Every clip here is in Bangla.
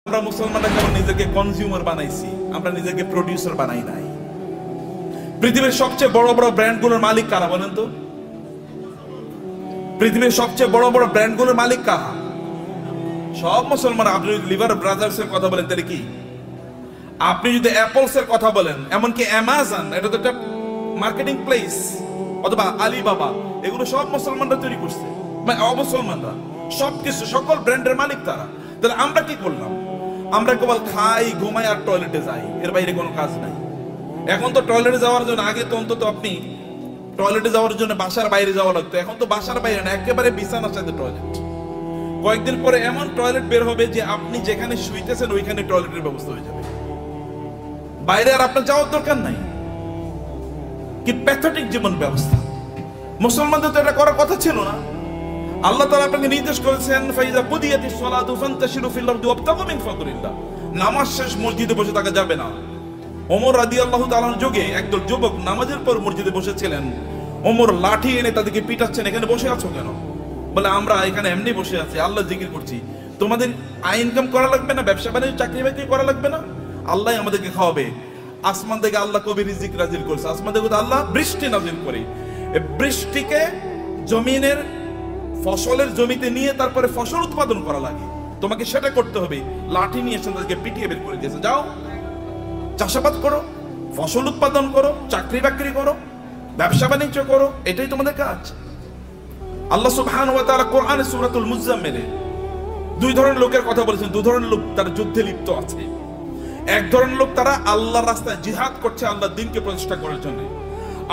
আমরা মুসলমানরা কেবল নিজেকে কনজিউমার বানাইছি, আমরা নিজেকে প্রোডিউসার বানাই নাই। পৃথিবীর সবচেয়ে বড় বড় ব্র্যান্ডগুলোর মালিক কারা বলেন তো? পৃথিবীর সবচেয়ে বড় বড় ব্র্যান্ডগুলোর মালিক কারা? সব মুসলমান। আপনি যদি লিভার ব্রাদার্স এর কথা বলেন তাহলে কি? আপনি যদি অ্যাপলস এর কথা বলেন, এমনকি অ্যামাজন, এটা তো একটা মার্কেটিং প্লেস, অথবা আলিবাবা, এগুলো সব মুসলমানরা তৈরি করছে, মানে অমুসলমানরা। সবকিছু, সকল ব্র্যান্ডের মালিক তারা। তাহলে আমরা কি করলাম? আমরা কেবল খাই, ঘুমাই আর টয়লেটে যাই, এর বাইরে কোনো কাজ নাই। এখন তো টয়লেটে যাওয়ার জন্য, আগে তো অন্তত আপনি টয়লেটে যাওয়ার জন্য বাসার বাইরে যাওয়া লাগতো, এখন তো বাসার বাইরে না, একেবারে বিছানার সাথে টয়লেট। কয়েকদিন পরে এমন টয়লেট বের হবে যে আপনি যেখানে শুইতেছেন ওইখানে টয়লেটের ব্যবস্থা হয়ে যাবে, বাইরে আর আপনার যাওয়ার দরকার নাই। কি প্যাথেটিক জীবন ব্যবস্থা! মুসলমানদের তো এটা করার কথা ছিল না। আল্লাহ তাআলা আপনাকে নির্দেশ করেছেন, ফাইজা কুদিয়াতিস সালাতু ফান্তাশিরু ফিল আরদি ওয়াবতাগু মিন ফাদলিল্লাহ। নামাজ শেষ মসজিদে বসে থাকা যাবে না। ওমর রাদিয়াল্লাহু তাআলার যুগে একদল যুবক নামাজের পর মসজিদে বসেছিলেন। ওমর লাঠি এনে তাদেরকে পিটাচ্ছেন, এখানে বসে আছো কেন? বলে, আমরা এখানে এমনি বসে আছি, আল্লাহ জিকির করছি। তোমাদের আয় ইনকাম করা লাগবে না? ব্যবসা বাণিজ্য, চাকরি বাকরি করা লাগবে না? আল্লাহ আমাদেরকে খাওয়াবে। আসমান থেকে আল্লাহ কবি রিজিক নাজিল করেছে, আসমান থেকে আল্লাহ বৃষ্টি নাজিল করে। এই বৃষ্টিকে জমিনের ফসলের জমিতে নিয়ে তারপরে ফসল উৎপাদন করা লাগে, তোমাকে সেটা করতে হবে। লাঠি নিয়ে এসে তাদেরকে পিটিয়ে বের করে দিয়েছে, যাও চাষাবাদ করো, ফসল উৎপাদন করো, চাকরি বাকরি করো, ব্যবসা বাণিজ্য করো, এটাই তোমাদের কাজ। আল্লাহ সুবহানাহু ওয়া তাআলা কোরআনে সূরাতুল মুজাম্মিলে দুই ধরনের লোকের কথা বলেছেন। দুই ধরনের লোক তারা যুদ্ধে লিপ্ত আছে। এক ধরনের লোক তারা আল্লাহর রাস্তায় জিহাদ করছে, আল্লাহর দ্বীনকে প্রতিষ্ঠা করার জন্য।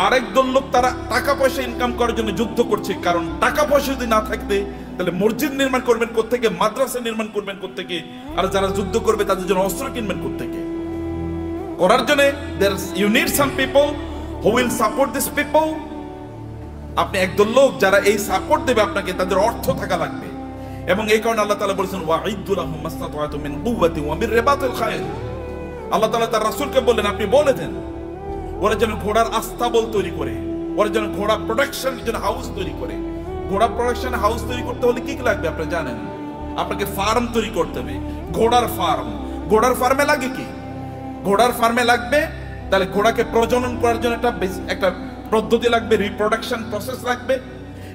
আরেক দল লোক তারা টাকা পয়সা ইনকাম করার জন্য যুদ্ধ করছে। কারণ টাকা পয়সা যদি না থাকতে, তাহলে মসজিদ নির্মাণ করবেন কোত্থেকে, মাদ্রাসা নির্মাণ করবেন কোত্থেকে, আর যারা যুদ্ধ করবে তাদের জন্য অস্ত্র কিনবেন কোত্থেকে? করার জন্য you need some people who will support these people. আপনি একদল লোক যারা এই সাপোর্ট দেবে আপনাকে, তাদের অর্থ থাকা লাগবে। এবং এই কারণে আল্লাহ তাআলা বলেছেন, ওয়াইদু লাহুম মাসতাতা'তুম মিন কুওয়াতিন ওয়া মির রিবাতিল খায়ল। আল্লাহ তাআলা তার রাসূলকে বললেন, আপনি বলে দেন ওরা যেন ঘোড়ার আস্তাবল তৈরি করে, ওরা যেন ঘোড়া প্রোডাকশন যেন হাউস তৈরি করে। ঘোড়া প্রোডাকশন হাউস তৈরি করতে হলে কি কি লাগবে আপনারা জানেন? আপনাকে ফার্ম তৈরি করতে হবে, ঘোড়ার ফার্ম। ঘোড়ার ফার্মে লাগে কি? ঘোড়ার ফার্মে লাগবে, তাহলে ঘোড়াকে প্রজনন করার জন্য একটা পদ্ধতি লাগবে, রিপ্রোডাকশন প্রসেস লাগবে,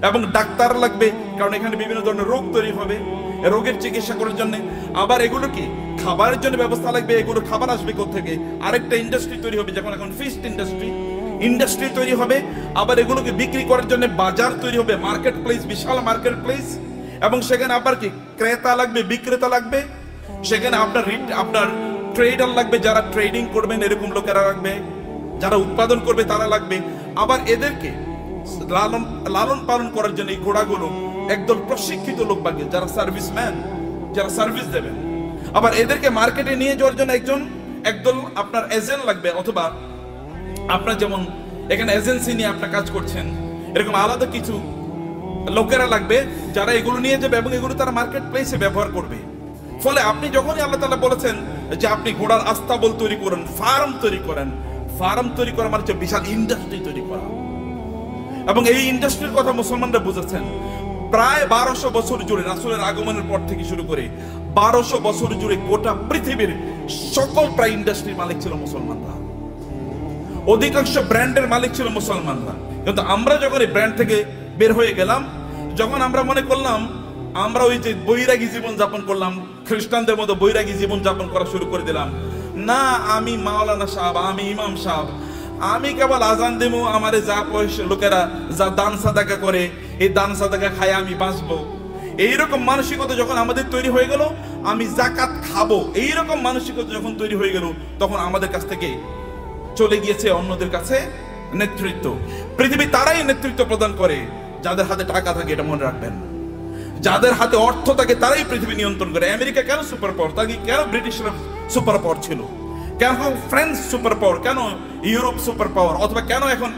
এবং ডাক্তার লাগবে, কারণ এখানে বিভিন্ন ধরনের রোগ তৈরি হবে, রোগের চিকিৎসা করার জন্য। আবার এগুলো কি খাবারের জন্য ব্যবস্থা লাগবে, এগুলো খাবার আসবে কোত্থেকে? আরেকটা ইন্ডাস্ট্রি তৈরি হবে, যেমন এখন ফিশ ইন্ডাস্ট্রি তৈরি হবে। আবার এগুলোকে বিক্রি করার জন্য বাজার তৈরি হবে, মার্কেট প্লেস, বিশাল মার্কেট প্লেস। এবং সেখানে আবার কি ক্রেতা লাগবে, বিক্রেতা লাগবে। সেখানে আপনার ট্রেডার লাগবে, যারা ট্রেডিং করবেন এরকম লোকেরা লাগবে, যারা উৎপাদন করবে তারা লাগবে। আবার এদেরকে লালন পালন করার জন্য এই ঘোড়াগুলো একদল প্রশিক্ষিত লোক লাগবে, যারা সার্ভিসম্যান, যারা সার্ভিস দেবেন। আবার এদেরকে মার্কেটে নিয়ে যাওয়ার জন্য একদল আপনার এজেন্ট লাগবে, অথবা আপনার যেমন এখানে এজেন্সি নিয়ে আপনার কাজ করছেন, এরকম আলাদা কিছু লোকেরা লাগবে যারা এগুলো নিয়ে যাবে এবং এগুলো তারা মার্কেট প্লেসে ব্যবহার করবে। ফলে আপনি যখনই আল্লাহ তাআলা বলেছেন যে আপনি ঘোড়ার আস্তাবল তৈরি করেন, ফার্ম তৈরি করেন, ফার্ম তৈরি করা মানে হচ্ছে বিশাল ইন্ডাস্ট্রি তৈরি করা। এবং এই ইন্ডাস্ট্রির কথা মুসলমানরা বুঝেছেন। প্রায় 1200 বছর জুড়ে, রাসূলের আগমনের পর থেকে শুরু করে 1200 বছর জুড়ে গোটা পৃথিবীর সকল প্রায় ইন্ডাস্ট্রির মালিক ছিল মুসলমানরা। অধিকাংশ ব্র্যান্ডের মালিক ছিল মুসলমানরা। কিন্তু আমরা যখন এই ব্র্যান্ড থেকে বের হয়ে গেলাম, যখন আমরা মনে করলাম আমরা ওই যে বৈরাগী জীবন যাপন করলাম, খ্রিস্টানদের মতো বৈরাগী জীবন যাপন করা শুরু করে দিলাম। না, আমি মাওলানা সাহেব, আমি ইমাম সাহেব, আমি কেবল আজান দেবো, আমারে যা পয়সা লোকেরা যা দান সাদাকা করে, এই দান সাদাকা খায় আমি বাঁচবো, এইরকম মানসিকতা যখন আমাদের তৈরি হয়ে গেল, আমি যাকাত খাবো, এইরকম মানসিকতা যখন তৈরি হয়ে গেল, তখন আমাদের কাছ থেকে চলে গিয়েছে অন্যদের কাছে নেতৃত্ব। পৃথিবী তারাই নেতৃত্ব প্রদান করে যাদের হাতে টাকা থাকে, এটা মনে রাখবেন। যাদের হাতে অর্থ থাকে তারাই পৃথিবী নিয়ন্ত্রণ করে। আমেরিকা কেন সুপার পাওয়ার? তাকে কেন ব্রিটিশরা সুপার পাওয়ার ছিল? কেন ফ্রান্স সুপার পাওয়ার? কেন ইউরোপ সুপার পাওয়ার? অথবা কেন এখন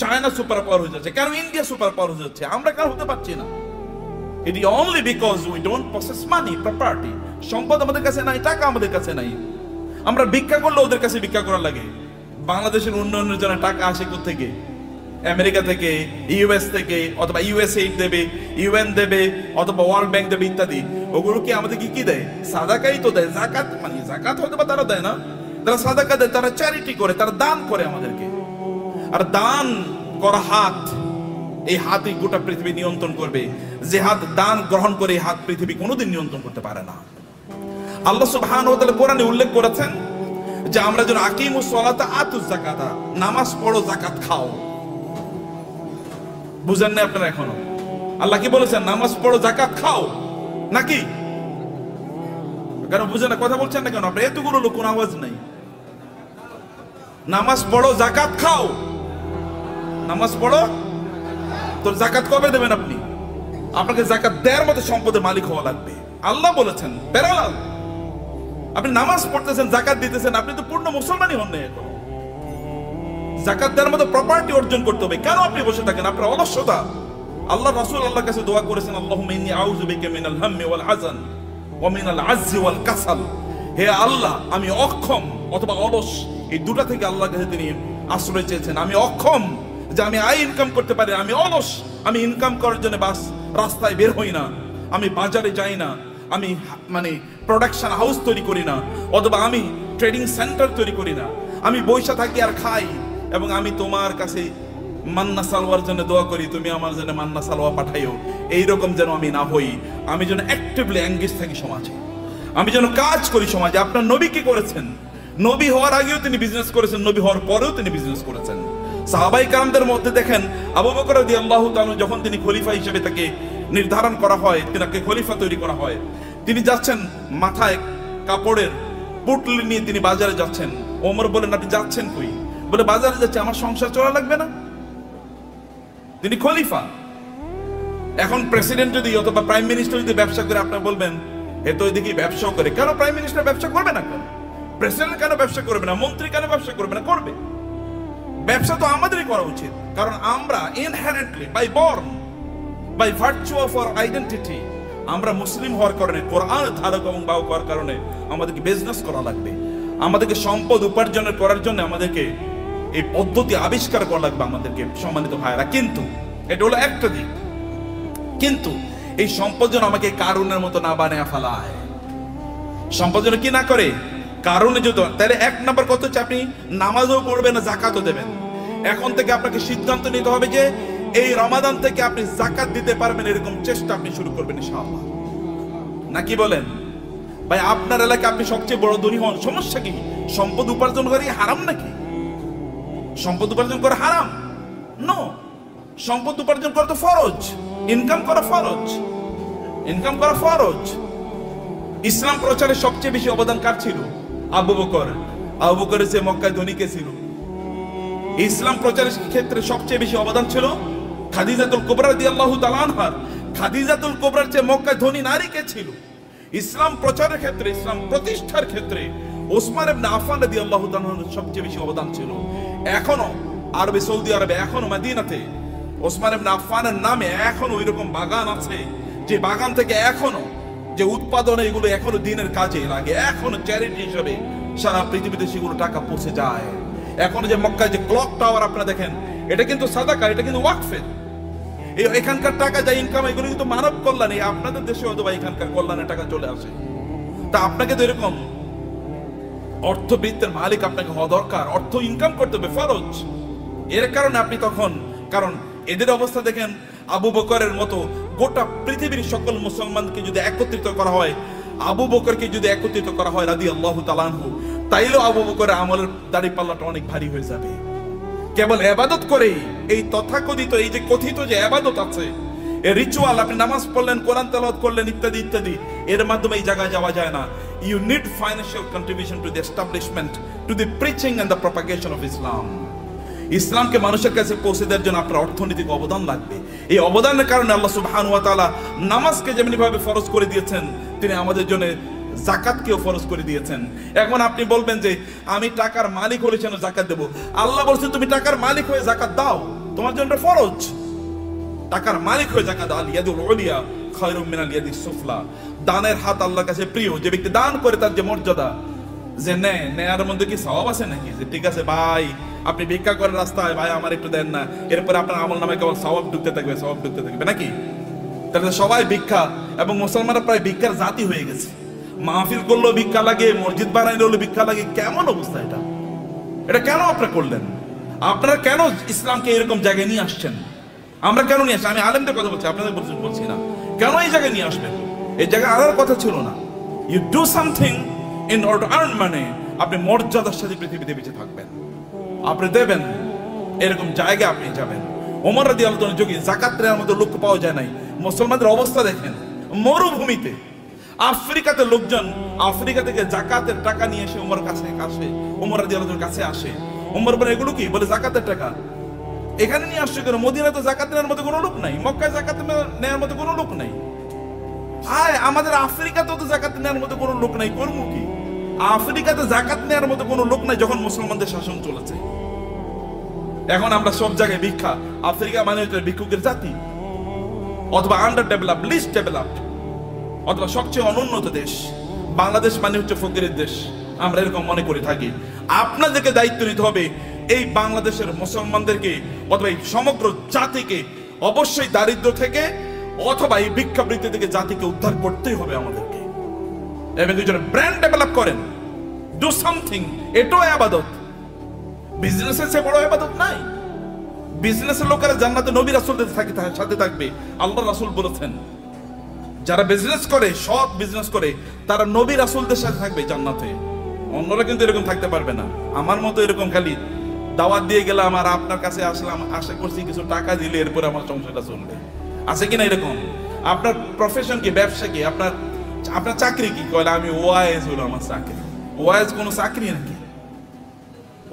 চায়না সুপার পাওয়ার হয়ে যাচ্ছে? কেন ইন্ডিয়া সুপার পাওয়ার হয়ে যাচ্ছে? আমরা কেন হতে পারছি না? It is only because we don't possess money, property. সম্পদ আমাদের কাছে নাই, টাকা আমাদের কাছে নাই। আমরা ভিক্ষা করলে ওদের কাছে ভিক্ষা করা লাগে। বাংলাদেশের উন্নয়নের জন্য টাকা আসে কোত্থেকে? আমেরিকা থেকে, ইউএস থেকে, অথবা ইউএসএইড দেবে, ইউএন দেবে, অথবা ওয়ার্ল্ড ব্যাংক দেবে ইত্যাদি, ওগুলো কি আমাদেরকে কি দেয়? সাদাকাই তো দেয়। জাকাত মানে জাকাত হয়তো বা তারা দেয় না, তারা সাদাকা দেয়, তারা চ্যারিটি করে, তারা দান করে আমাদেরকে। আর দান করা হাত, এই হাতই গোটা পৃথিবী নিয়ন্ত্রণ করবে। যে হাত দান গ্রহণ করে, এই হাত পৃথিবী কোনোদিন নিয়ন্ত্রণ করতে পারে না। আল্লাহ সুবহানাহু ওয়া তাআলা কোরআনে উল্লেখ করেছেন যে আমরা যেন আকিমুস সালাতা আতুজ যাকাতা, নামাজ পড়ো, যাকাত খাও। বুঝেন না আপনারা এখনো? আল্লাহ কি বলেছেন? নামাজ পড়ো, যাকাত খাও, নাকি? কেন বুঝেন না? কথা বলছেন না কেন? আপনার এতগুলো লোক, কোন আওয়াজ নাই। নামাজ পড়ো, যাকাত খাও। নামাজ পড়ো, তো যাকাত কবে দেবেন আপনি? আপনাকে যাকাত দেওয়ার মতো সম্পদের মালিক হওয়া লাগবে। আল্লাহ বলেছেন প্যারালাল। আপনি নামাজ পড়তেছেন, যাকাত দিতেছেন, আপনি তো পূর্ণ মুসলমানই হন না এখন। যাকাত দেওয়ার মতো প্রপার্টি অর্জন করতে হবে। কেন আপনি বসে থাকেন? আপনার অলসতা। আল্লাহ রাসূল আল্লাহর কাছে দোয়া করেছেন, আল্লাহুম্মা ইন্নী আউযু বিকা মিনাল হাম্মি ওয়াল হাযান ওয়া মিনাল আজজি ওয়াল কাসাল। হে আল্লাহ, আমি অক্ষম অথবা অলস, এই দুটা থেকে আল্লাহর কাছে তিনি আশ্রয় চেয়েছেন। আমি অক্ষম যে আমি আয় ইনকাম করতে পারি, আমি অলস, আমি ইনকাম করার জন্য বাস রাস্তায় বের হই না, আমি বাজারে যাই না, আমি মানে প্রোডাকশন হাউস তৈরি করি না, অথবা আমি ট্রেডিং সেন্টার তৈরি করি না, আমি বৈশা থাকি আর খাই। এবং আমি তোমার কাছে মান্না সালোয়ার জন্য দোয়া করি, তুমি আমার জন্য মান্না সালোয়া পাঠাইও। এইরকম যেন আমি না হই। আমি যেন অ্যাক্টিভলি এঙ্গেজ থাকি সমাজে, আমি যেন কাজ করি সমাজে। আপনার নবী কি করেছেন? নবী হওয়ার আগেও তিনি বিজনেস করেছেন, নবী হওয়ার পরেও তিনি বিজনেস করেছেন। সাহাবায়ে কেরামদের মধ্যে দেখেন, আবু বকর রাদিয়াল্লাহু তাআলা যখন তিনি খলিফা হিসেবে তাকে নির্ধারণ করা হয়, তাকে খলিফা তৈরি করা হয়, তিনি যাচ্ছেন মাথায় কাপড়ের পুটলি নিয়ে তিনি বাজারে যাচ্ছেন। ওমর বলেন, আপনি যাচ্ছেন কই? বলে, বাজারে যাচ্ছে, আমার সংসার চলা লাগবে না? তিনি খলিফা। এখন প্রেসিডেন্ট যদি অথবা প্রাইম মিনিস্টার যদি ব্যবসা করে, আপনারা বলবেন এ তো এদিকে ব্যবসা করে। কেন প্রাইম মিনিস্টার ব্যবসা করবে না? কেন প্রেসিডেন্ট কেন ব্যবসা করবে না? মন্ত্রী কেন ব্যবসা করবে না? করবে। ব্যবসা তো আমাদেরই করা উচিত, কারণ আমরা inherently by born, by virtue of our identity, আমরা মুসলিম হওয়ার কারণে, কোরআন ধারক এবং বাহক হওয়ার কারণে আমাদেরকে বিজনেস করা লাগবে। আমাদেরকে সম্পদ উপার্জনের করার জন্য আমাদেরকে এই পদ্ধতি আবিষ্কার করা লাগবে আমাদেরকে, সম্মানিত ভাইরা। কিন্তু এটা হলো একটা দিক। কিন্তু এই সম্পদ যেন আমাকে কারুনের মতো না বানিয়ে ফেলায়। সম্পদ যেন কি না করে, কারণে যদি, তাহলে এক নাম্বার কত হচ্ছে, আপনি নামাজও পড়বেন না, যাকাতও দেবেন। এখন থেকে আপনাকে সিদ্ধান্ত নিতে হবে যে এই রমাদান থেকে আপনি যাকাত দিতে পারবেন, এরকম চেষ্টা আপনি শুরু করবেন ইনশাআল্লাহ। নাকি বলেন? ভাই, আপনার এলাকায় আপনি সবচেয়ে বড় ধনী হন, সমস্যা কি? সম্পদ উপার্জন করা হারাম নাকি? সম্পদ উপার্জন করা হারাম? নো, সম্পদ উপার্জন করা তো ফরজ। ইনকাম করা ফরজ, ইনকাম করা ফরজ। ইসলাম প্রচারে সবচেয়ে বেশি অবদান কার ছিল? আবু বকর। আবু বকরের চেয়ে মক্কায় ধনী কে ছিল? ইসলাম প্রচারের ক্ষেত্রে সবচেয়ে বেশি অবদান ছিল খাদিজাতুল কুবরা রাদিয়াল্লাহু তাআলা আনহার। খাদিজাতুল কুবরার চেয়ে মক্কায় ধনী নারী কে ছিল? ইসলাম প্রচারের ক্ষেত্রে, ইসলাম প্রতিষ্ঠার ক্ষেত্রে ওসমান ইবনে আফফান রাদিয়াল্লাহু তাআলা সবচেয়ে বেশি অবদান ছিল। এখনো আরবে, সৌদি আরবে, এখনো মদিনাতে ওসমান ইবনে আফফানের নামে এখনো ওইরকম বাগান আছে, যে বাগান থেকে এখনো যে উৎপাদন, এগুলো এখনো দিনের কাজে লাগে, এখনো চ্যারিটি হিসেবে সারা পৃথিবীতে সেগুলো টাকা পৌঁছে যায়। এখনো যে মক্কায় যে ক্লক টাওয়ার আপনারা দেখেন, এটা কিন্তু সাদাকা, এটা কিন্তু ওয়াকফের। এখানকার টাকা যা ইনকাম, এগুলো কিন্তু মানব কল্যাণে। আপনাদের দেশে হয়তো বা এখানকার কল্যাণের টাকা চলে আসে। তা আপনাকে তো এরকম অর্থবৃত্তের মালিক আপনাকে হওয়া দরকার। অর্থ ইনকাম করতে হবে, ফরজ। এর কারণে আপনি তখন, কারণ এদের অবস্থা দেখেন, আবু বকরের মতো গোটা পৃথিবীর সকল মুসলমানকে যদি একত্রিত করা হয়, আবু বকরকে যদি একত্রিত করা হয় রাদিয়াল্লাহু তাআলা আনহু, তাইলেও আবু বকরের আমলের দাড়িপাল্লাটা অনেক ভারী হয়ে যাবে। কেবল ইবাদত করেই, এই তথাকথিত, এই যে কথিত যে ইবাদত আছে, এই রিচুয়াল, আপনি নামাজ পড়লেন, কোরআন তেলাওয়াত করলেন, ইত্যাদি ইত্যাদি, এর মাধ্যমে এই জায়গায় যাওয়া যায় না। You need financial contribution to the establishment, to the preaching and the propagation of Islam. ইসলামকে মানুষের কাছে পৌঁছে দেওয়ার জন্য আপনার অর্থনৈতিক অবদান লাগবে। এই অবদানের কারণে আল্লাহ সুবহানাহু ওয়া তাআলা নামাজকে যেমনি ভাবে ফরজ করে দিয়েছেন, তিনি আমাদের জন্য যাকাতকেও ফরজ করে দিয়েছেন। এখন আপনি বলবেন যে আমি টাকার মালিক হলে কেন যাকাত দেব? আল্লাহ বলছেন তুমি টাকার মালিক হয়ে যাকাত দাও, তোমার জন্য ফরজ। টাকার মালিক হয়ে যাকাত দাও। আল ইয়াদুল উলিয়া খায়রুম মিনাল ইয়াদিস সুফলা। দানের হাত আল্লাহর কাছে প্রিয়। যে ব্যক্তি দান করে তার যে মর্যাদা, যে নেয়ার মধ্যে কি সওয়াব আছে নাকি, যে ঠিক আছে ভাই আপনি ভিক্ষা করেন রাস্তায়, ভাই আমার একটু দেন না, এরপরে আপনার আমল নামে কেবল সওয়াব ঢুকতে থাকবে, সওয়াব ঢুকতে থাকবে নাকি? তাহলে সবাই ভিক্ষা, এবং মুসলমানরা প্রায় ভিক্ষার জাতি হয়ে গেছে। মাহফিল করলেও ভিক্ষা লাগে, মসজিদ বানাইলেও ভিক্ষা লাগে। কেমন অবস্থা এটা? এটা কেন আপনারা করলেন? আপনারা কেন ইসলামকে এরকম জায়গায় নিয়ে আসছেন? আমরা কেন নিয়ে আসছি? আমি আলেমদের কথা বলছি, আপনাদের বলছি না। কেন এই জায়গায় নিয়ে আসবেন? এই জায়গায় আনার কথা ছিল না। You do something in order to earn money. আপনি মর্যাদার সাথে পৃথিবীতে বেঁচে থাকবেন, আপনি দেবেন, এরকম জায়গায় আপনি যাবেন। ওমর রাদিয়াল্লাহু আনহু যুগে জাকাত নেওয়ার মতো লোক পাওয়া যায় নাই। মুসলমানদের অবস্থা দেখেন, মরুভূমিতে আফ্রিকাতে লোকজন আফ্রিকা থেকে জাকাতের টাকা নিয়ে এসে ওমর কাছে আসে, ওমর রাদিয়াল্লাহু আনহুর কাছে আসে। ওমর বলে এগুলো কি? বলে জাকাতের টাকা। এখানে নিয়ে আসছে কেন? মদিনায় তো জাকাত নেওয়ার মতো কোনো লোক নাই, মক্কায় জাকাত নেওয়ার মতো কোনো লোক নাই। আয় আমাদের আফ্রিকাতেও তো জাকাত নেওয়ার মতো কোনো লোক নাই, করবো কি? আফ্রিকাতে জাকাত নেওয়ার মতো কোনো লোক নাই যখন মুসলমানদের শাসন চলেছে। এখন আমরা সব জায়গায় ভিক্ষা। আফ্রিকা মানে হচ্ছে ভিক্ষুকের জাতি, অথবা আন্ডার ডেভেলপ, লিস্ট ডেভেলপড, অথবা সবচেয়ে অনুন্নত দেশ। বাংলাদেশ মানে হচ্ছে ফকিরের দেশ, আমরা এরকম মনে করে থাকি। আপনাদেরকে দায়িত্ব নিতে হবে এই বাংলাদেশের মুসলমানদেরকে, অথবা এই সমগ্র জাতিকে অবশ্যই দারিদ্র থেকে অথবা এই ভিক্ষাবৃত্তি থেকে জাতিকে উদ্ধার করতেই হবে আমাদেরকে। এবং দুজনে ব্র্যান্ড ডেভেলপ করেন, ডু সামথিং। এটাও ইবাদত। বিজনেসের চেয়ে বড় ইবাদত নাই। বিজনেসের লোকেরা জান্নাতে নবী রাসূলদের সাথে থাকবে। আল্লাহ রাসূল বলেছেন যারা বিজনেস করে, সৎ বিজনেস করে, তারা নবী রাসূলদের সাথে থাকবে জান্নাতে। অন্যরা কিন্তু এরকম থাকতে পারবে না। আমার মতো এরকম খালি দাওয়াত দিয়ে গেলাম আর আপনার কাছে আসলাম, আশা করছি কিছু টাকা দিলে এরপরে আমার সংসারটা চলবে, আছে কিনা এরকম? আপনার প্রফেশন কি? ব্যবসা কি? আপনার চাকরি কি? কয়লা আমি ওয়াইজ হলো আমার চাকরি। ওয়াইজ কোনো চাকরি নাকি?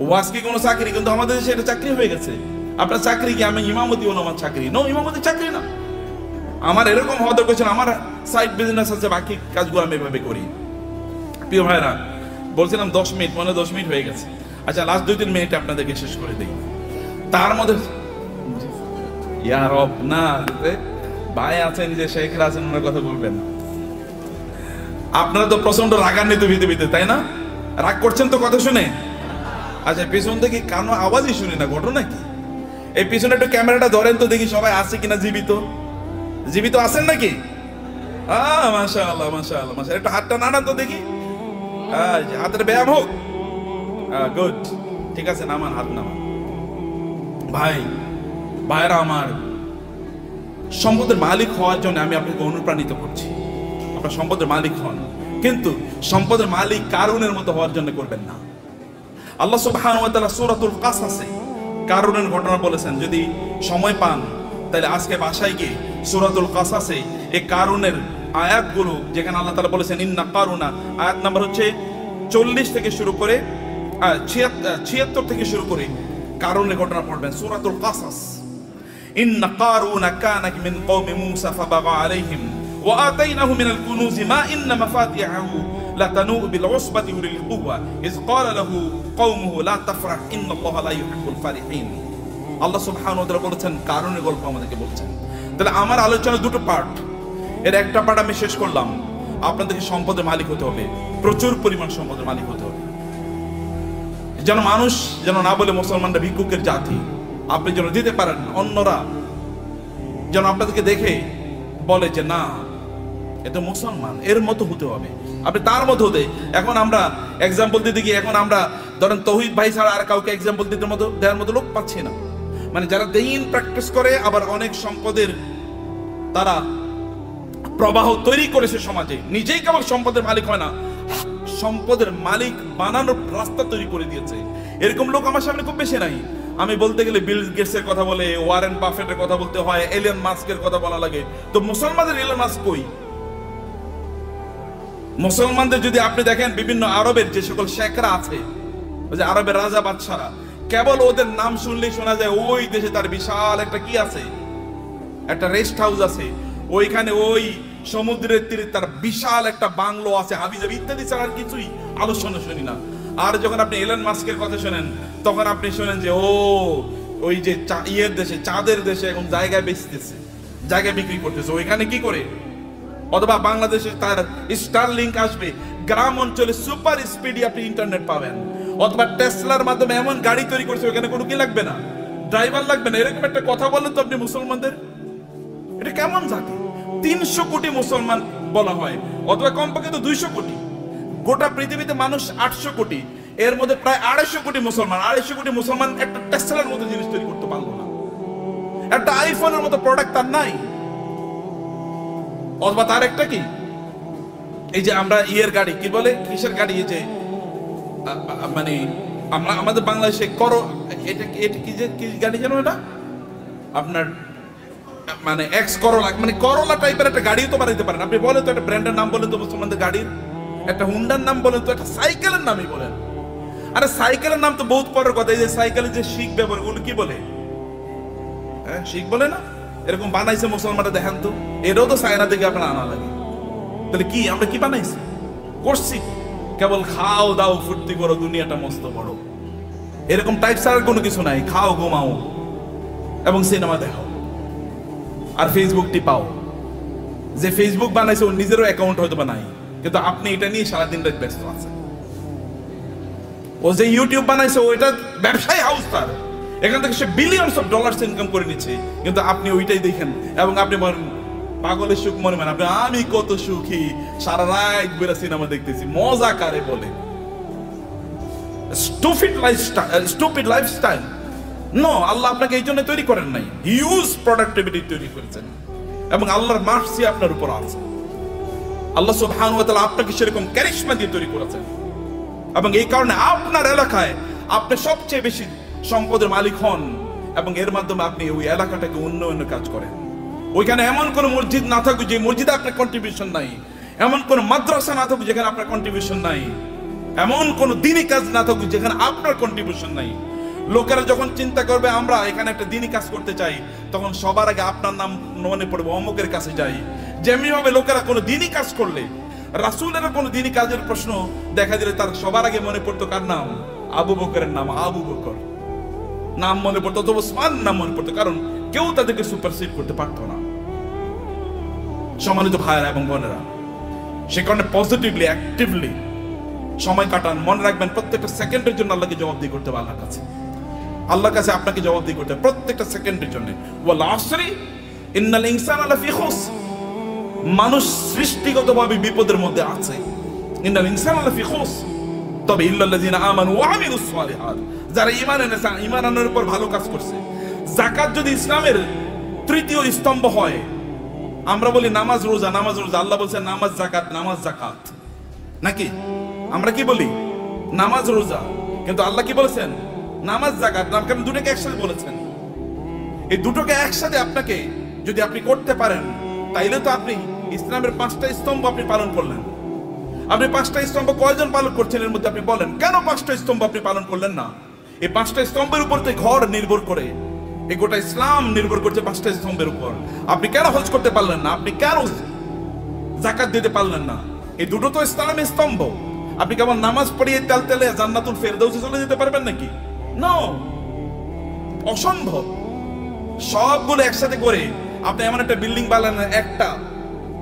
ওয়াজ কি কোনো চাকরি? কিন্তু আমাদের দেশে এটা চাকরি হয়ে গেছে। আপনার চাকরি কি? আমি ইমামতি হলো আমার চাকরি। নো, ইমামতি চাকরি না। আমার এরকম হওয়া দরকার ছিল, আমার সাইড বিজনেস আছে, বাকি কাজগুলো আমি এভাবে করি। প্রিয় ভাইরা, বলছিলাম 10 মিনিট, মনে 10 মিনিট হয়ে গেছে। আচ্ছা, লাস্ট 2-3 মিনিট আপনাদেরকে শেষ করে দিই। তার মধ্যে ইয়া রব না, ভাই আছেন যে শেখরা আছেন, ওনার কথা বলবেন। আপনারা তো প্রচন্ড রাগান্বিত ভিতরে, তাই না? রাগ করছেন তো কথা শুনে? আচ্ছা, পিছন থেকে কানো আওয়াজই শুনি না, ঘটনা কি? এই পিছনে একটু ক্যামেরাটা ধরেন তো দেখি সবাই আছে কিনা জীবিত। জীবিত আছেন নাকি? মাশাআল্লাহ মাশাআল্লাহ মাশাআল্লাহ। একটু হাতটা নাড়ান তো দেখি, হাতের ব্যায়াম হোক। গুড, ঠিক আছে, নামান, হাত নামান। ভাইরা আমার, সম্পদের মালিক হওয়ার জন্য আমি আপনাকে অনুপ্রাণিত করছি। আপনার সম্পদের মালিক হন, কিন্তু সম্পদের মালিক কারুনের মতো হওয়ার জন্য করবেন না। আল্লাহ সুবহানাহু ওয়া তাআলা সূরাতুল কাসাসে কারুনের ঘটনা বলেছেন। যদি সময় পান তাহলে আজকে বাসায় গিয়ে সূরাতুল কাসাসে এই কারুনের আয়াতগুলো, যেখানে আল্লাহ তাআলা বলেছেন ইন্না কারুনা, আয়াত নাম্বার হচ্ছে 40 থেকে শুরু করে 76 থেকে শুরু করে কারুনের ঘটনা পড়বেন। সূরাতুল কাসাস। ইন্না কারুনা কানা মিন কওমি মূসা ফাবাগা আলাইহিম ওয়া আতাইনাহু মিনাল কুনুজি মা ইন্না মাফাতিহাহু লাতানূ বিল উসবাতি উলিল কুওয়া ইয ক্বালা লাহু কওমুহু লা তাফরাহ ইন্নাল্লাহা লা ইউহিব্বুল ফারিহিন। আল্লাহ সুবহানাহু ওয়া তাআলা বলেছেন, কারুনের গল্প আমাদেরকে বলছেন। তাহলে আমার আলোচনার দুটো পার্ট, এর একটা পার্ট আমি শেষ করলাম। আপনাদেরকে সম্পদের মালিক হতে হবে, প্রচুর পরিমাণ সম্পদের মালিক হতে হবে, যেন মানুষ যেন না বলে মুসলমানরা ভিক্ষুকের জাতি। আপনি যেন দিতে পারেন, অন্যরা যেন আপনাদেরকে দেখে বলে যে না, এ তো মুসলমান, এর মতো হতে হবে, আপনি তার মতো হতে। এখন আমরা এক্সাম্পল দিতে গিয়ে এখন আমরা ধরেন তৌহিদ ভাই ছাড়া আর কাউকে এক্সাম্পল দিতে মতো দেওয়ার মতো লোক পাচ্ছি না। মানে যারা দ্বীন প্র্যাকটিস করে, আবার অনেক সম্পদের তারা প্রবাহ তৈরি করেছে সমাজে, নিজেই কেবল সম্পদের মালিক হয় না, সম্পদের মালিক বানানোর রাস্তা তৈরি করে দিয়েছে। এরকম লোক আমার সামনে খুব বেশি নাই। আমি বলতে গেলে বিল গেটসের কথা বলে, ওয়ারেন বাফেটের কথা বলতে হয়, এলিয়ন মাস্কের কথা বলা লাগে। তো মুসলমানদের এলিয়ন মাস্ক কই? মুসলমানদের যদি আপনি দেখেন, বিভিন্ন আরবের যে সকল শেখরা আছে, ওই যে আরবের রাজা বাদশারা, কেবল ওদের নাম শুনলেই শোনা যায় ওই দেশে তার বিশাল একটা কি আছে, একটা রেস্ট হাউস আছে, ওইখানে ওই সমুদ্রের তীরে তার বিশাল একটা বাংলো আছে, হাবিজাবি ইত্যাদি ছাড়া আর কিছুই আলোচনা শুনি না। আর যখন আপনি এলন মাস্কের কথা শোনেন, তখন আপনি শোনেন যে ওই যে ইয়ের দেশে, চাঁদের দেশে এখন জায়গা বেচতেছে, জায়গা বিক্রি করতেছে। ওইখানে কি করে? অথবা বাংলাদেশে তার স্টার লিংক আসবে, গ্রাম অঞ্চলে সুপার স্পিডে আপনি ইন্টারনেট পাবেন। অথবা টেসলার মাধ্যমে এমন গাড়ি তৈরি করছে ওখানে কোনো কি লাগবে না, ড্রাইভার লাগবে না। এরকম একটা কথা বলেন তো আপনি মুসলমানদের, এটা কেমন জাতি? 300 কোটি মুসলমান বলা হয়, অথবা কমপক্ষে তো 200 কোটি। গোটা পৃথিবীতে মানুষ 800 কোটি, এর মধ্যে প্রায় 250 কোটি মুসলমান। 250 কোটি মুসলমান একটা টেসলার মতো জিনিস তৈরি করতে পারলো না, একটা আইফোনের মতো প্রোডাক্ট তার নাই। অথবা তার একটা কি, এই যে আমরা ইয়ের গাড়ি কি বলে, কিসের গাড়ি, এই যে মানে আমরা আমাদের বাংলাদেশে এটা কি যে কি গাড়ি জানো, এটা আপনার মানে এক্স করোলা, মানে করোলা টাইপের একটা গাড়ি তো বানাইতে পারেন আপনি। বলেন তো একটা ব্র্যান্ডের নাম বলেন তো মুসলমানদের গাড়ির, একটা হুন্ডার নাম বলেন তো, একটা সাইকেলের নামই বলেন। আরে সাইকেলের নাম তো বহুত পরের কথা। এই যে সাইকেলের যে শিখ ব্যবহার, ওগুলো কি বলে? হ্যাঁ, শিখ বলে না? এরকম বানাইছে মুসলমানরা, দেখেন তো। এটাও তো চায়না থেকে আপনার আনা লাগে। তাহলে কি আমরা কি বানাইছি, করছি? কেবল খাও দাও ফুর্তি করো, দুনিয়াটা মস্ত বড়, এরকম টাইপ ছাড়া কোনো কিছু নাই। খাও ঘুমাও এবং সিনেমা দেখো আর ফেসবুক টিপাও। যে ফেসবুক বানাইছে ওর নিজেরও অ্যাকাউন্ট হয়তো বা নাই, কিন্তু আপনি এটা নিয়ে সারাদিন রাত ব্যস্ত আছেন। ও যে ইউটিউব বানাইছে ওইটা ব্যবসায়ী হাউস, তার এখান থেকে সে বিলিয়নস অফ ডলার্স ইনকাম করে নিচ্ছে, কিন্তু আপনি ওইটাই দেখেন এবং আপনি বলেন পাগলের সুখ মনে মানে আপনি, আমি কত সুখী, সারা রাত বেলা সিনেমা দেখতেছি, মজা কারে বলে? Stupid lifestyle. নো, আল্লাহ আপনাকে এই জন্য তৈরি করেন নাই, হিউজ প্রোডাক্টিভিটি তৈরি করেছেন এবং আল্লাহর মার্সি আপনার উপর আছে। আল্লাহ সুবহানাহু ওয়া তাআলা আপনাকে সেরকম ক্যারিশমা দিয়ে তৈরি করেছেন এবং এই কারণে আপনার এলাকায় আপনি সবচেয়ে বেশি সম্পদের মালিক হন এবং এর মাধ্যমে আপনি ওই এলাকাটাকে উন্নয়নের কাজ করেন। ওইখানে এমন কোন মসজিদ না থাকুক যে মসজিদে আপনার কন্ট্রিবিউশন নাই, এমন কোন মাদ্রাসা না থাকুক যেখানে আপনার কন্ট্রিবিউশন নাই, এমন কোন দ্বীনি কাজ না থাকুক যেখানে আপনার কন্ট্রিবিউশন নাই। লোকেরা যখন চিন্তা করবে আমরা এখানে একটা দ্বীনি কাজ করতে চাই, তখন সবার আগে আপনার নাম মনে পড়বে, অমুকের কাছে যাই। যেমনি ভাবে লোকেরা কোনো দ্বীনি কাজ করলে, রাসূলের কোনো দ্বীনি কাজের প্রশ্ন দেখা দিলে তার সবার আগে মনে পড়তো কার নাম? আবু বকরের নাম। আবু বকর নাম মনে পড়তো, তো ওসমান নাম মনে পড়তো, কারণ কেউ তাদেরকে সুপারসিড করতে পারতো না। সম্মানিত ভাইয়েরা এবং বোনেরা, সে কারণে পজিটিভলি অ্যাক্টিভলি সময় কাটান। মনে রাখবেন প্রত্যেকটা সেকেন্ডের জন্য আল্লাহকে জবাবদিহি করতে হবে। আল্লাহর কাছে, আল্লাহর কাছে আপনাকে জবাবদিহি করতে হবে প্রত্যেকটা সেকেন্ডের জন্য। ওয়াল আসরি ইন্নাল ইনসানা লাফি খুসর, মানুষ সৃষ্টিগতভাবে বিপদের মধ্যে আছে। ইন্নাল ইনসানা লাফি খুসর, তবে ইল্লাল্লাযিনা আমানু ওয়া আমিলুস সালিহাত, যারা ঈমান এনেছে, ঈমান আনার উপর ভালো কাজ করছে। যাকাত যদি ইসলামের তৃতীয় স্তম্ভ হয়, আমরা বলি নামাজ রোজা, নামাজ রোজা, আল্লাহ বলছেন নামাজ জাকাত, নামাজ জাকাত, নাকি আমরা কি বলি? নামাজ রোজা, কিন্তু আল্লাহ কি বলেছেন? নামাজ জাকাত। কারণ দুটোকে একসাথে বলেছেন। এই দুটোকে একসাথে আপনাকে যদি আপনি করতে পারেন, তাইলে তো আপনি ইসলামের 5টা স্তম্ভ আপনি পালন করলেন। আপনি 5টা স্তম্ভ কয়জন পালন করছেন এর মধ্যে আপনি বলেন, কেন 5টা স্তম্ভ আপনি পালন করলেন না? এই 5টা স্তম্ভের উপর তো ঘর নির্ভর করে, এই গোটা ইসলাম নির্ভর করছে 5টা স্তম্ভের উপর। আপনি কেন হজ করতে পারলেন না? আপনি কেন যাকাত দিতে পারলেন না? এই দুটো তো ইসলামের স্তম্ভ। আপনি কেমন নামাজ পড়িয়ে তেল তেলে জান্নাতুল ফেরদাউসে চলে যেতে পারবেন নাকি? নো, অসম্ভব। সবগুলো একসাথে করে আপনি এমন একটা বিল্ডিং বানালেন, একটা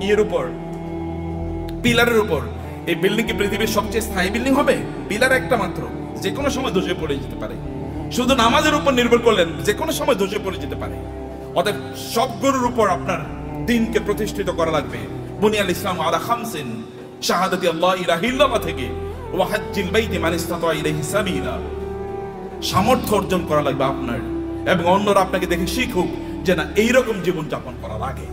ইয়ের উপর, পিলারের উপর। এই বিল্ডিং কি পৃথিবীর সবচেয়ে স্থায়ী বিল্ডিং হবে? পিলার একটা মাত্র, যে কোনো সময় ধসে পড়ে যেতে পারে। শুধু নামাজের উপর নির্ভর করলেন, যে কোনো সময় ধসে পড়ে যেতে পারে। অতএব সবগুলোর উপর আপনার দ্বীনকে প্রতিষ্ঠিত করা লাগবে। বুনিয়াল ইসলাম আলা খামসিন, শাহাদাতি আল্লাহ ইলাহা ইল্লাল্লাহ থেকে ওয়া হাজ্জিল বাইতি মান ইসতাতা ইলাইহি সাবিলা, সামর্থ্য অর্জন করা লাগবে আপনার, এবং অন্যরা আপনাকে দেখে শিখুক যে না এইরকম জীবন যাপন করা লাগে।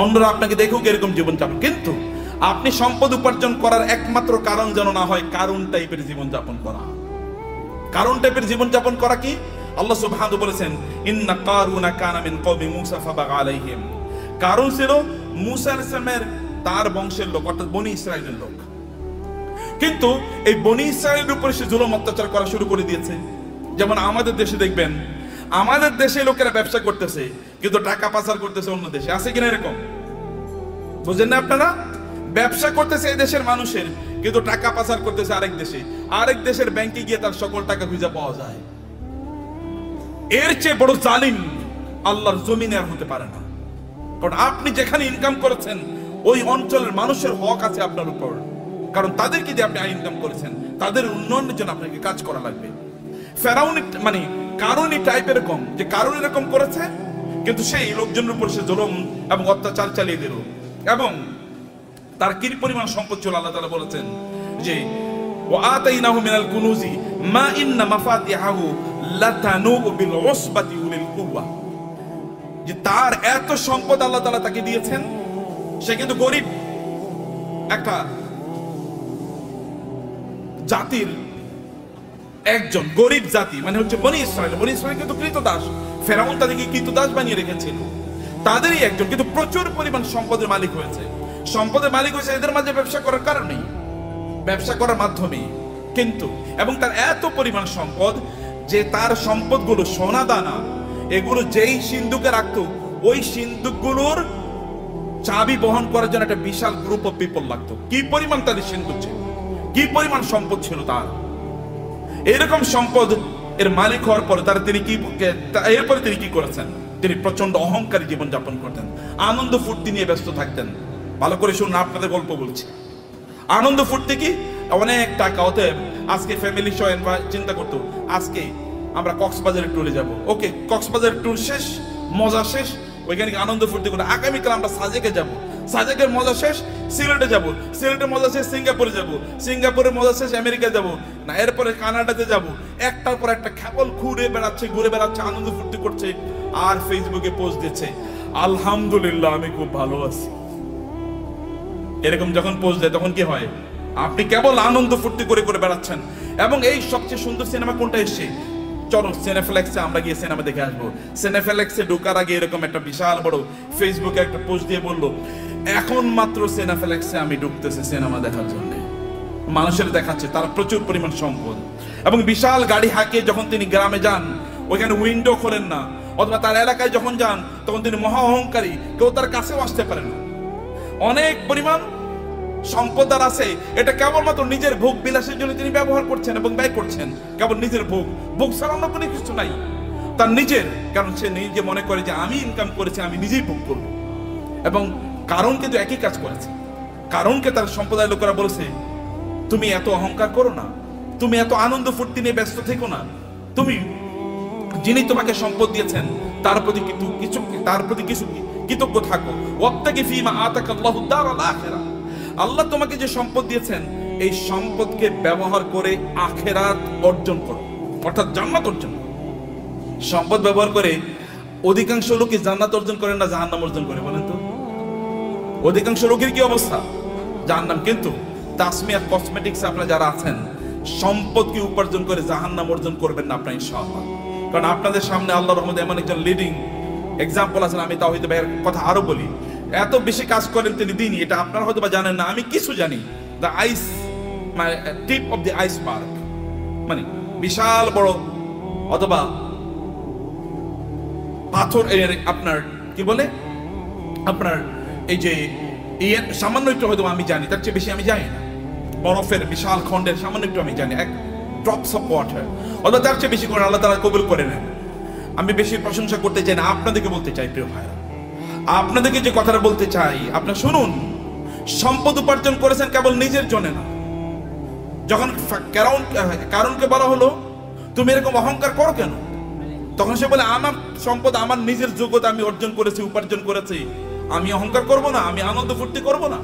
অন্যরা আপনাকে দেখুক এরকম জীবন যাপন। কিন্তু আপনি সম্পদ উপার্জন করার একমাত্র কারণ যেন না হয় কারুন টাইপের জীবন যাপন করা। কারুন টাইপের জীবন যাপন করা কি? আল্লাহ সুবহানাহু বলেছেন, ইন্না কারুনা কানা মিন কওমি মূসা ফাবাগা আলাইহিম। কারুন ছিল মূসা আলাইহিস সালামের তার বংশের লোক, অর্থাৎ বনি ইসরাইলের লোক। কিন্তু এই বনি ইসরাইলের উপরে সে জুলুম অত্যাচার করা শুরু করে দিয়েছে। যেমন আমাদের দেশে দেখবেন, আমাদের দেশে লোকেরা ব্যবসা করতেছে কিন্তু টাকা পাচার করতেছে অন্য দেশে। আছে কিনা এরকম? বুঝেন না আপনারা? ব্যবসা করতেছে এই দেশের মানুষের, কিন্তু টাকা পাচার করতেছে আরেক দেশে। আরেক দেশের ব্যাংকে গিয়ে তার সকল টাকা খুঁজে পাওয়া যায়। এর চেয়ে বড় জালিম আল্লাহর জমিনে আর হতে পারে না। কারণ আপনি যেখানে ইনকাম করেছেন ওই অঞ্চলের মানুষের হক আছে আপনার উপর, কারণ তাদেরকে দিয়ে আপনি আয় ইনকাম করেছেন, তাদের উন্নয়নের জন্য আপনাকে কাজ করা লাগবে। ফেরাউন মানে কারণই টাইপ এরকম যে কারণ এরকম করেছে, কিন্তু সেই লোকজনের উপর সে জুলুম এবং অত্যাচার চালিয়ে দিল। এবং তার কি পরিমাণ সম্পদ ছিল, আল্লাহ তাআলা বলেছেন যে ওয়াতাইনাহু মিনাল কুনুজি মা ইন্না মাফাতিহাহু লাতানু বিল উসবাতি উলিল কুওয়া, যে তার এত সম্পদ আল্লাহ তাআলা তাকে দিয়েছেন, সে কিন্তু গরিব একটা জাতির একজন, গরিব জাতি মানে হচ্ছে বনি ইসরাইল। বনি ইসরাইল কিন্তু কৃতদাস, ফেরাউন তাদেরকে কৃতদাস বানিয়ে রেখেছিল, তাদেরই একজন, কিন্তু প্রচুর পরিমাণ সম্পদের মালিক হয়েছে। সম্পদের মালিক হয়েছে এদের মাঝে ব্যবসা করার কারণেই, ব্যবসা করার মাধ্যমে। কিন্তু এবং তার এত পরিমাণ সম্পদ যে তার সম্পদগুলো সোনা দানা এগুলো যেই সিন্ধুকে রাখতো, ওই সিন্ধুকগুলোর চাবি বহন করার জন্য একটা বিশাল গ্রুপ অফ পিপল লাগতো। কি পরিমাণ তাদের সিন্ধুক ছিল, কি পরিমাণ সম্পদ ছিল তার। এরকম সম্পদ এর মালিক হওয়ার পরে এরপরে তিনি কি করেছেন, তিনি প্রচন্ড অহংকারী জীবন যাপন করতেন, আনন্দ ফুর্তি নিয়ে ব্যস্ত থাকতেন। ভালো করে শুনুন, আপনাদের গল্প বলছি। আনন্দ ফুর্তি কি, অনেক টাকা। অতএব আজকে ফ্যামিলি সহ চিন্তা করতো আজকে আমরা কক্সবাজারের ট্যুরে যাব। ওকে, কক্সবাজারের ট্যুর শেষ, মজা শেষ, ওইখানে আনন্দ ফুর্তি করে আগামীকাল আমরা সাজেকে যাব, সাজেকের মজা শেষ সিলেটে যাব, সিলেটের মজা শেষ সিঙ্গাপুরে যাব, সিঙ্গাপুরের মজা শেষ আমেরিকা যাব, না এরপরে কানাডাতে যাব। একটার পর একটা কেবল ঘুরে বেড়াচ্ছে, আনন্দ ফুর্তি করছে, আর ফেসবুকে পোস্ট দিচ্ছে আলহামদুলিল্লাহ আমি খুব ভালো আছি। এরকম যখন পোস্ট দেয় তখন কি হয়, আপনি কেবল আনন্দ ফুর্তি করে বেড়াচ্ছেন। এবং এই সবচেয়ে সুন্দর সিনেমা কোনটা এসছে, চলো সিনেফ্লেক্সে আমরা গিয়ে সিনেমা দেখে আসবো। সিনেফ্লেক্সে ঢোকার আগে এরকম একটা বিশাল বড় ফেসবুকে একটা পোস্ট দিয়ে বললো এখন মাত্র সিনেফ্লেক্সে আমি ঢুকতেছি সিনেমা দেখার জন্য। মানুষের দেখাচ্ছে তার প্রচুর পরিমাণ সম্পদ এবং বিশাল গাড়ি হাঁকিয়ে যখন তিনি গ্রামে যান, ওইখানে উইন্ডো খোলেন না, অথবা তার এলাকায় যখন যান তখন তিনি মহা অহংকারী, কেউ তার কাছেও আসতে পারে না। অনেক পরিমাণ সম্পদ আর আছে, এটা কেবলমাত্র নিজের ভোগ বিলাসের জন্য তিনি ব্যবহার করছেন এবং ব্যয় করছেন। কেবল নিজের ভোগ ছাড়া অন্য কোনো কিছু নাই, তার নিজের। কারণ সে নিজে মনে করে যে আমি ইনকাম করেছি, আমি নিজেই ভোগ করব। এবং কারণ কিন্তু একই কাজ করেছে। কারণকে তার সম্প্রদায়ের লোকেরা বলেছে তুমি এত অহংকার করো না, তুমি এত আনন্দ ফুর্তি নিয়ে ব্যস্ত থেকো না, তুমি যিনি তোমাকে সম্পদ দিয়েছেন তার প্রতি কিছু কৃতজ্ঞ থাকো। ওয়াবতাগি ফীমা আতাকাল্লাহু দারাল আখিরাহ, আল্লাহ তোমাকে যে সম্পদ দিয়েছেন এই সম্পদকে ব্যবহার করে আখিরাত অর্জন করো, অর্থাৎ জান্নাত অর্জন করো। সম্পদ ব্যবহার করে অধিকাংশ লোকই জান্নাত অর্জন করে না, জাহান্নাম অর্জন করে। বলেন তো অধিকাংশ লোকের কি অবস্থা, জাহান্নাম। কিন্তু তাসমিয়া কসমেটিক্স আপনারা যারা আছেন, সম্পদকে উপার্জন করে জাহান্নাম অর্জন করবেন না আপনারা ইনশাআল্লাহ। কারণ আপনাদের সামনে আল্লাহর রহমতে এমন একজন লিডিং এক্সাম্পল আছেন। আমি তাওহীদ ভাইয়ের কথা আরো বলি, এত বেশি কাজ করেন তিনি দিনই, এটা আপনারা হয়তো বা জানেন না, আমি কিছু জানি। দ্য আইস মানে টিপ অফ দি আইসবার্গ, মানে বিশাল বড় অথবা পাথর এর আপনার কি বলে আপনার এই যে সামান্য একটু হয়তো আমি জানি, তার চেয়ে বেশি আমি জানি না। বরফের বিশাল খণ্ডের সামান্য একটু আমি জানি, এক ড্রপস অফ ওয়াটার, অথবা তার চেয়ে বেশি করে আল্লাহ তাআলা কবুল করে নেন। আমি বেশি প্রশংসা করতে চাই না, আপনাদেরকে বলতে চাই প্রিয় ভাইরা, আপনাদেরকে যে কথাটা বলতে চাই আপনারা শুনুন। সম্পদ উপার্জন করেছেন কেবল নিজের জন্য না। যখন কারণকে বলা হলো তুমি এরকম অহংকার করো কেন, তখন সে বলে আমার সম্পদ আমার নিজের যোগ্যতা আমি অর্জন করেছি, উপার্জন করেছি, আমি অহংকার করব না, আমি আনন্দ ফুর্তি করব না।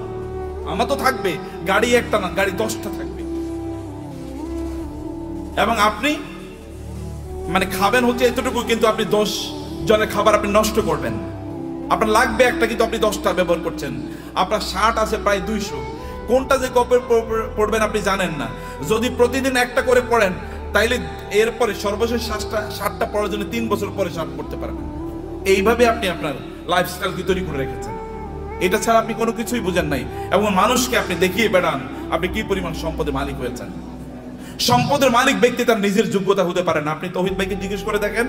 আমার তো থাকবে গাড়ি একটা না, গাড়ি 10টা থাকবে। এবং আপনি মানে খাবেন হচ্ছে এতটুকু, কিন্তু আপনি 10 জনের খাবার আপনি নষ্ট করবেন। আপনার লাগবে একটা, কিন্তু আপনি 10টা ব্যবহার করছেন। আপনার শার্ট আছে প্রায় 200, কোনটা যে কবে পড়বেন আপনি জানেন না। যদি প্রতিদিন একটা করে পড়েন তাইলে এরপরে সর্বশেষ শার্টটা পরার জন্য 3 বছর পরে শার্ট পড়তে পারবেন। এইভাবে আপনি আপনার লাইফস্টাইল কি তৈরি করে রেখেছেন, এটা ছাড়া আপনি কোনো কিছুই বুঝেন নাই। এবং মানুষকে আপনি দেখিয়ে বেড়ান আপনি কি পরিমাণ সম্পদের মালিক হয়েছেন। সম্পদের মালিক ব্যক্তি তার নিজের যোগ্যতা হতে পারে না। আপনি তৌহিদ ভাইকে জিজ্ঞেস করে দেখেন,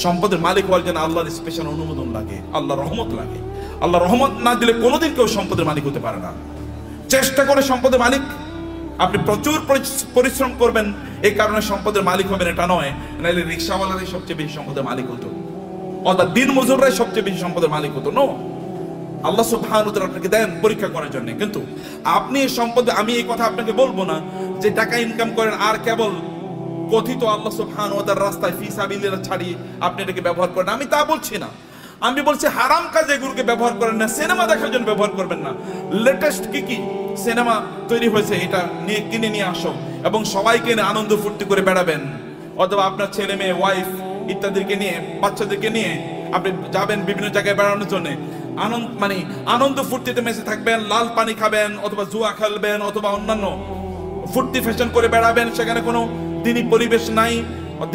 সম্পদের মালিক হওয়ার জন্য আল্লাহর স্পেশাল অনুমোদন লাগে, আল্লাহর রহমত লাগে। আল্লাহর রহমত না দিলে কোনোদিন কেউ সম্পদের মালিক হতে পারে না। চেষ্টা করে সম্পদের মালিক, আপনি প্রচুর পরিশ্রম করবেন, এই কারণে সম্পদের মালিক হবেন এটা নয়। নাহলে রিক্সাওয়ালারাই সবচেয়ে বেশি সম্পদের মালিক হতো, অর্থাৎ দিন মজুররাই সবচেয়ে বেশি সম্পদের মালিক হতো। নো, আল্লাহ সুবহানাহু ওয়া তাআলা আপনাকে দেন পরীক্ষা করার জন্য। কিন্তু আপনি এই সম্পদ, আমি এই কথা আপনাকে বলবো না যে টাকা ইনকাম করেন আর কেবল কথিত আল্লাহ সুবহানাহু ওয়া তাআলার রাস্তায় ফি সাবিলিল্লাহ ছাড়িয়ে আপনি এটাকে ব্যবহার করেন, আমি তা বলছি না। আমি বলছি হারাম কাজে এগুলোকে ব্যবহার করেন না, সিনেমা দেখার জন্য ব্যবহার করবেন না। লেটেস্ট কি সিনেমা তৈরি হয়েছে এটা নিয়ে কিনে নিয়ে আসো এবং সবাইকে নিয়ে আনন্দ ফুর্তি করে বেড়াবেন, অথবা আপনার ছেলে মেয়ে ওয়াইফ ইত্যাদিকে নিয়ে, বাচ্চাদেরকে নিয়ে আপনি যাবেন বিভিন্ন জায়গায় বেড়ানোর জন্য, আনন্দ ফুর্তিতে মেসে থাকবেন, লাল পানি খাবেন অথবা জুয়া খেলবেন অথবা অন্যান্য ফুর্তি ফ্যাশন করে বেড়াবেন, সেখানে কোনো দিনই পরিবেশ নাই,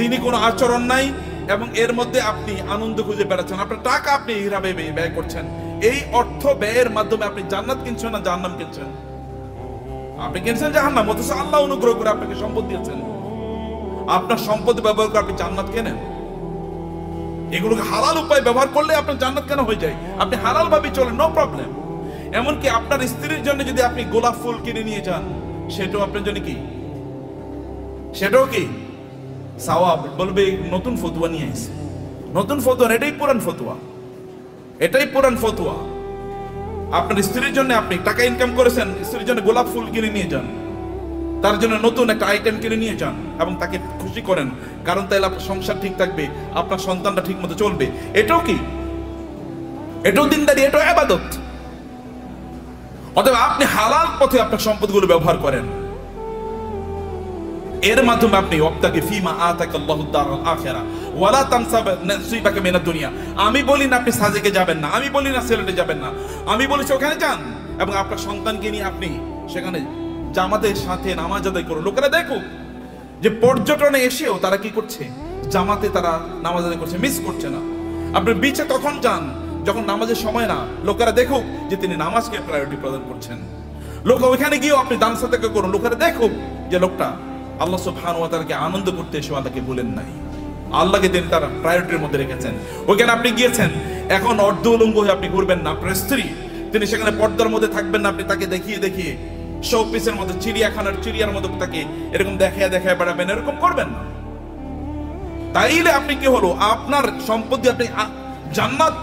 দিনই কোনো আচরণ নাই, এবং এর মধ্যে আপনি আনন্দ খুঁজে বেড়াচ্ছেন। আপনার টাকা আপনি হিসাবে ব্যয় করছেন। এই অর্থ ব্যয়ের মাধ্যমে আপনি জান্নাত কিনছেন না জাহান্নাম কিনছেন? আপনি কিনছেন জাহান্নাম, অথচ আল্লাহ অনুগ্রহ করে আপনাকে সম্পদ দিয়েছেন। আপনার সম্পদ ব্যবহার করে আপনি জান্নাত কেনেন। এগুলোকে হালাল উপায় ব্যবহার করলে আপনার জান্নাত কেন হয়ে যায়? আপনি হালাল ভাবে চলেন, নো প্রবলেম। এমনকি আপনার স্ত্রীর জন্য যদি আপনি গোলাপ ফুল কিনে নিয়ে যান, সেটাও আপনার জন্য কি, সেটাও কি সওয়াব। বলবে নতুন ফতোয়া নিয়ে আসছে, নতুন ফতোয়া, এটাই পুরান ফতোয়া, এটাই পুরান ফতোয়া। আপনার স্ত্রীর জন্য আপনি টাকা ইনকাম করেছেন, স্ত্রীর জন্য গোলাপ ফুল কিনে নিয়ে যান, তার জন্য নতুন একটা আইটেম কিনে নিয়ে যান এবং তাকে খুশি করেন, কারণ তাহলে আপনার সংসার ঠিক থাকবে, আপনার সন্তানটা ঠিক মতো চলবে। এটাও কি, এটাও দিনদারি, এটাও ইবাদত। অতএব আপনি হালাল পথে আপনার সম্পদগুলো ব্যবহার করেন, এর মাধ্যমে আপনি ওয়াবতাগি ফিমা আতাকাল্লাহু দারুল আখিরা ওয়ালা তানসা নাসিবাকা মিনাদ দুনিয়া। আমি বলি না আপনি সাজেকে যাবেন না, আমি বলি না সিলেটে যাবেন না, আমি বলেছি ওখানে যান এবং আপনার সন্তানকে নিয়ে আপনি সেখানে জামাতের সাথে নামাজ আদায় করুন। লোকেরা দেখুক যে পর্যটনে এসেও তারা কি করছে, জামাতে তারা নামাজ আদায় করছে, মিস করছে না। আপনি বিচে তখন যান যখন নামাজের সময় না, লোকেরা দেখুক যে তিনি নামাজকে প্রায়োরিটি প্রদান করছেন। লোক ওইখানে গিয়েও আপনি দান সাদাকা করুন, লোকেরা দেখুক যে লোকটা আল্লাহ সুবহানাহু ওয়া তাআলাকে আনন্দ করতে এসে আল্লাহকে ভুলেন নাই, আল্লাহকে তিনি তার প্রায়োরিটির মধ্যে রেখেছেন। ওইখানে আপনি গিয়েছেন, এখন অর্ধ উলঙ্গ হয়ে আপনি ঘুরবেন না। আপনার স্ত্রী, তিনি সেখানে পর্দার মধ্যে থাকবেন না, আপনি তাকে দেখিয়ে দেখিয়ে শোপিসের মধ্যে, চিড়িয়াখানার চিড়িয়ার মধ্যে তাকে এরকম দেখায় দেখায় বেড়াবেন, এরকম করবেন না। তাইলে আপনি কি হলো, আপনার সম্পত্তি আপনি জান্নাত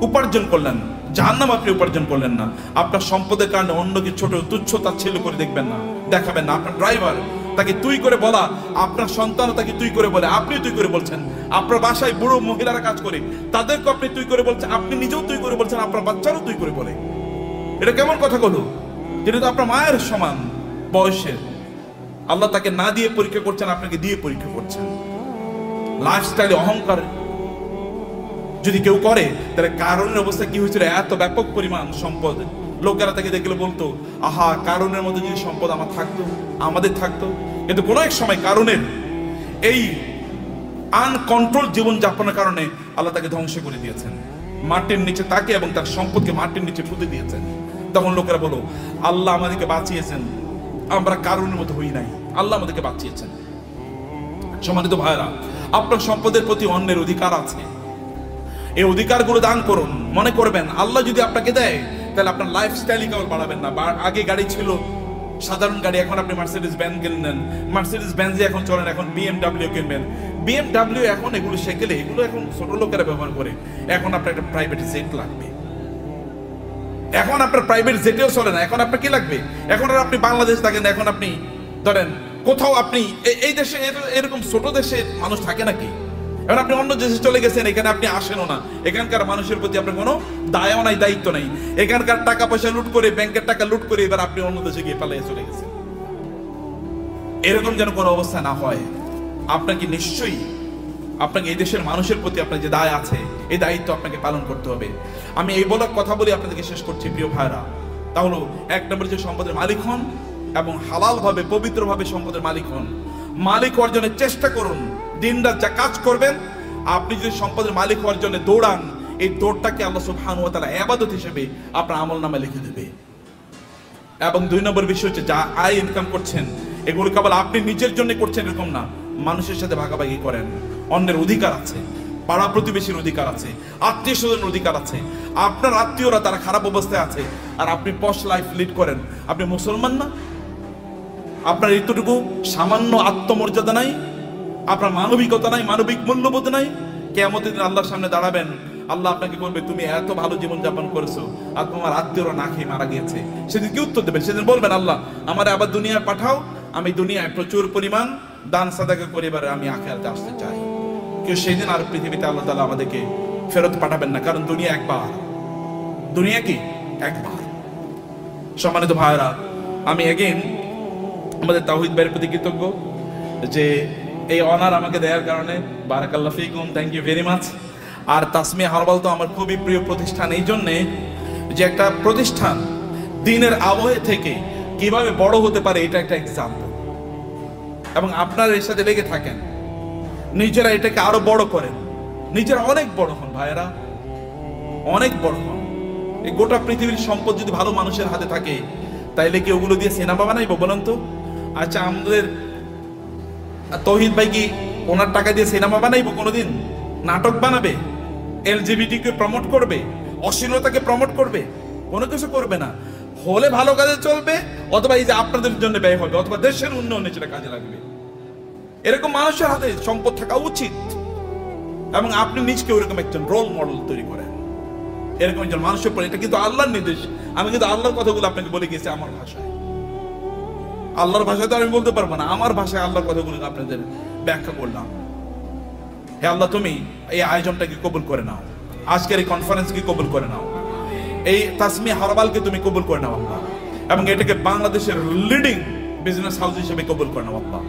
উপার্জন করলেন, জাহান্নাম আপনি উপার্জন করলেন না। আপনার সম্পদের কারণে অন্যকে ছোট তুচ্ছ তাচ্ছিল্য করে দেখবেন না, দেখাবেন না। আপনার ড্রাইভার, তাকে তুই করে বলা, আপনার সন্তান তাকে তুই করে বলে, আপনি তুই করে বলছেন। আপনার বাসায় বুড়ো মহিলারা কাজ করে, তাদেরকে আপনি তুই করে বলছেন, আপনি নিজেও তুই করে বলছেন, আপনার বাচ্চারও তুই করে বলে। এটা কেমন কথা হলো? যেটা তো আপনার মায়ের সমান বয়সের, আল্লাহ তাকে না দিয়ে পরীক্ষা করছেন, আপনাকে দিয়ে পরীক্ষা করছেন। লাইফস্টাইলে অহংকার যদি কেউ করে, তাহলে কারণের অবস্থা কি হয়েছিল? এত ব্যাপক পরিমাণ সম্পদ, লোকেরা তাকে দেখলে বলতো, আহা, কারণের মধ্যে যদি সম্পদ আমার থাকতো, আমাদের থাকতো। কিন্তু কোনো এক সময় কারণের এই আনকন্ট্রোল জীবন যাপনের কারণে আল্লাহ তাকে ধ্বংস করে দিয়েছেন, মাটির নিচে তাকে এবং তার সম্পদকে মাটির নিচে পুঁতে দিয়েছেন। তখন লোকেরা বলো, আল্লাহ আমাদেরকে বাঁচিয়েছেন, আমরা কারণের মতো হই নাই, আল্লাহ আমাদেরকে বাঁচিয়েছেন। সম্মানিত ভাইরা, আপনার সম্পদের প্রতি অন্যের অধিকার আছে, এই অধিকারগুলো দান করুন। মনে করবেন আল্লাহ যদি আপনাকে দেয়, তাহলে আপনার লাইফস্টাইলই কেবল বাড়াবেন না। আগে গাড়ি ছিল সাধারণ গাড়ি, এখন আপনি মার্সিডিজ বেঞ্জ কিনলেন, মার্সিডিজ বেঞ্জে এখন চলেন, এখন বিএমডব্লিউ কিনবেন। বিএমডব্লিউ এখন এগুলো সেকেলে, এগুলো এখন ছোট লোকেরা ব্যবহার করে। এখন আপনার একটা প্রাইভেট জেট লাগবে, এখন আপনার প্রাইভেট জেটেও চলে না, এখন আপনার কি লাগবে? এখন আর আপনি বাংলাদেশ থাকেন, এখন আপনি ধরেন কোথাও আপনি এই দেশে, এরকম ছোট দেশে মানুষ থাকে নাকি? এখন আপনি অন্য দেশে চলে গেছেন, এখানে আপনি আসেনও না, এখানকার মানুষের প্রতি আপনার কোনো দায়ও নাই, দায়িত্ব নাই। এখানকার টাকা পয়সা লুট করে, ব্যাংকের টাকা লুট করে এবার আপনি অন্য দেশে গিয়ে পালিয়ে চলে গেছেন। এরকম যেন কোনো অবস্থা না হয়। আপনাকে নিশ্চয়ই, আপনাকে এই দেশের মানুষের প্রতি আপনার যে দায় আছে, এই দায়িত্ব আপনাকে পালন করতে হবে। আমি এই বলার কথা বলে আপনাদেরকে শেষ করছি প্রিয় ভাইরা। তাহলে এক নম্বর, যে সম্পদের মালিক হন এবং হালাল ভাবে, পবিত্র ভাবে সম্পদের মালিক হন। মালিক অর্জনের চেষ্টা করুন, দিনরাত যা কাজ করবেন। আপনি যদি সম্পদের মালিক হওয়ার জন্য দৌড়ান, এই দৌড়টাকে আল্লাহ সুবহানাহু ওয়া তাআলা ইবাদত হিসেবে আপনার আমলনামায় লিখে দেবে। এবং দুই নম্বর বিষয় হচ্ছে, যা আয় ইনকাম করছেন, এগুলো কেবল আপনি নিজের জন্য করছেন এরকম না, মানুষের সাথে ভাগাভাগি করেন। অন্যের অধিকার আছে, পাড়া প্রতিবেশীর অধিকার আছে, আত্মীয় স্বজনের অধিকার আছে। আপনার আত্মীয়রা তারা খারাপ অবস্থায় আছে, আর আপনি পশ লাইফ লিড করেন। আপনি মুসলমান না? আপনার এতটুকু সামান্য আত্মমর্যাদা নাই, আপনার মানবিকতা নাই, মানবিক মূল্যবোধ নাই। কিয়ামতের দিন আল্লাহর সামনে দাঁড়াবেন, আল্লাহ আপনাকে বলবে তুমি এত ভালো জীবন যাপন করেছো আর তোমার আত্মীয়রা না খেয়ে মারা গিয়েছে, সেদিন কি উত্তর দেবেন? সেদিন বলবেন আল্লাহ আমার আবার দুনিয়ায় পাঠাও, আমি দুনিয়ায় প্রচুর পরিমাণ দান সাদাকা করে এবারে আমি আখিরাতে আসতে চাই। কেউ সেদিন আর পৃথিবীতে আল্লাহ তাআলা আমাদেরকে ফেরত পাঠাবেন না, কারণ দুনিয়া একবার, দুনিয়া কি একবার। সম্মানিত ভাইরা, আমি এগেইন আমাদের তাওহীদ ভাইয়ের প্রতি কৃতজ্ঞ যে এই অনার আমাকে দেওয়ার কারণে। বারাকাল্লাহু ফিকুম, থ্যাংক ইউ ভেরি মাচ। আর তাসমিয়া হারবাল তো আমার খুবই প্রিয় প্রতিষ্ঠান, এই জন্যে যে একটা প্রতিষ্ঠান দিনের আবহে থেকে কিভাবে বড় হতে পারে এটা একটা এক্সাম্পল। এবং আপনারা এর সাথে লেগে থাকেন, নিজেরা এটাকে আরো বড় করেন, নিজেরা অনেক বড় হন ভাইয়েরা, অনেক বড় হন। এই গোটা পৃথিবীর সম্পদ যদি ভালো মানুষের হাতে থাকে তাইলে কি ওগুলো দিয়ে সিনেমা বানাইবো বলেন তো? আচ্ছা, আমাদের তৌহিদ ভাই কি ওনার টাকা দিয়ে সিনেমা বানাইবো কোনোদিন? নাটক বানাবে? এলজিবিটি কে প্রমোট করবে? অশ্লীলতাকে প্রমোট করবে? কোনো কিছু করবে না। হলে ভালো কাজে চলবে, অথবা এই যে আপনাদের জন্য ব্যয় হবে, অথবা দেশের উন্নয়নে সেটা কাজে লাগবে। এরকম মানুষের হাতে সম্পদ থাকা উচিত, এবং আপনি নিজকে ওরকম একজন রোল মডেল তৈরি করেন, এরকম একজন মানুষের পরে। এটা কিন্তু আল্লাহর নির্দেশ। আমি কিন্তু আল্লাহর কথাগুলো আপনাকে বলে গেছি আমার ভাষায়। আল্লাহর ভাষায় তো আমি বলতে পারবো না, আমার ভাষায় আল্লাহর কথাগুলো আপনাদের ব্যাখ্যা করলাম। হে আল্লাহ, তুমি এই আয়োজনটাকে কবুল করে নাও, আজকের এই কনফারেন্সকে কবুল করে নাও, এই তাসমিয়া হারবালকে তুমি কবুল করে নাও আল্লাহ, এবং এটাকে বাংলাদেশের লিডিং বিজনেস হাউস হিসেবে কবুল করে নাও আল্লাহ।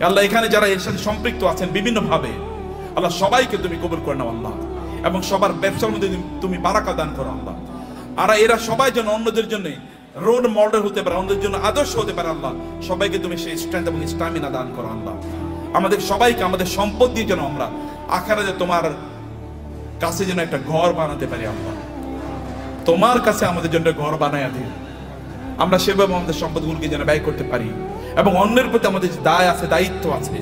আল্লাহ, এখানে যারা এর সাথে সম্পৃক্ত আছেন বিভিন্ন ভাবে, আল্লাহ সবাইকে তুমি কবুল করে নাও আল্লাহ, এবং সবার ব্যবসার মধ্যে তুমি বারাকা দান করো আল্লাহ। আর এরা সবাই যেন অন্যদের জন্য রোল মডেল হতে পারে, অন্যদের জন্য আদর্শ হতে পারে আল্লাহ। সবাইকে তুমি সেই স্ট্রেংথ এবং স্ট্যামিনা দান করো আল্লাহ। আমাদের সবাইকে আমাদের সম্পদ দিয়ে যেন আমরা আখিরাতে তোমার কাছে যেন একটা ঘর বানাতে পারি আল্লাহ। তোমার কাছে আমাদের জন্য ঘর বানায়া দিও, আমরা সেভাবে আমাদের সম্পদগুলোকে যেন ব্যয় করতে পারি, এবং অন্যের প্রতি আমাদের যে দায় আছে, দায়িত্ব আছে,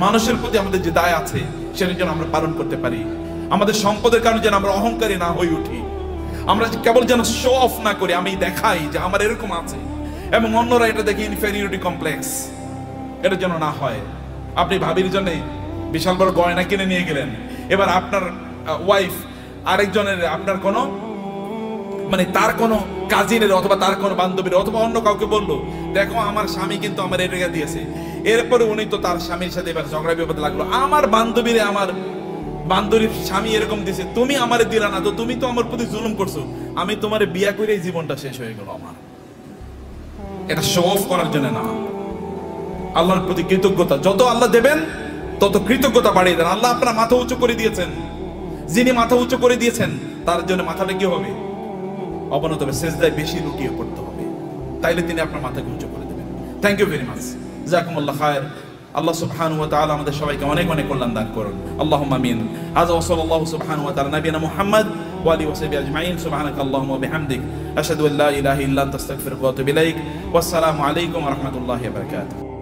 মানুষের প্রতি আমাদের যে দায় আছে, সেটা যেন আমরা পালন করতে পারি। আমাদের সম্পদের কারণে যেন আমরা অহংকারী না হয়ে উঠি, আমরা কেবল যেন শো অফ না করি, আমি দেখাই যে আমার এরকম আছে এবং অন্যরা এটা দেখে ইনফেরিয়রিটি কমপ্লেক্স, এটা যেন না হয়। আপনি ভাবির জন্য বিশাল বড় গয়না কিনে নিয়ে গেলেন, এবার আপনার ওয়াইফ আরেকজনের, আপনার কোনো মানে তার কোনো কাজিনের অথবা তার কোনো বান্ধবীর অথবা অন্য কাউকে বললো, দেখো আমার স্বামী কিন্তু আমার এটা দিয়েছে। এরপরে উনি তো তার স্বামীর সাথে এবার ঝগড়া বিবাদ লাগলো, আমার বান্ধবীরে আমার বান্ধবীর স্বামী এরকম দিয়েছে, তুমি আমারে দিলা না, তো তুমি তো আমার প্রতি জুলুম করছো, আমি তোমারে বিয়া করে এই জীবনটা শেষ হয়ে গেল আমার। এটা শো অফ করার জন্য না, আল্লাহর প্রতি কৃতজ্ঞতা। যত আল্লাহ দেবেন তত কৃতজ্ঞতা বাড়িয়ে দেন। আল্লাহ আপনার মাথা উঁচু করে দিয়েছেন, যিনি মাথা উঁচু করে দিয়েছেন তার জন্য মাথাটা কি হবে? অবনত হবে, সেজদায় বেশি লুটিয়ে পড়তে হবে, তাইলে তিনি আপনার মাথাকে উঁচু করে দেবেন। থ্যাংক ইউ ভেরি মাচ, জাযাকুমুল্লাহ খায়ের। আল্লাহ সুবহানাহু ওয়া তাআলা আমাদের সবাইকে অনেক অনেক কল্যাণ দান করুন, আল্লাহুম্মা আমিন। আযা ওয়া সাল্লাল্লাহু সুবহানাহু ওয়া তাআলা নবিয়ানা মুহাম্মদ ওয়া আলিহি ওয়া সাহবিহি আজমাইন। সুবহানাকা আল্লাহুম্মা ওয়া বিহামদিক, আশহাদু আল্লা ইলাহা ইল্লা আনতা আস্তাগফিরুকা ওয়া আতুবু ইলাইক। ওয়াসসালামু আলাইকুম ওয়া রাহমাতুল্লাহি ওয়া বারাকাতুহু।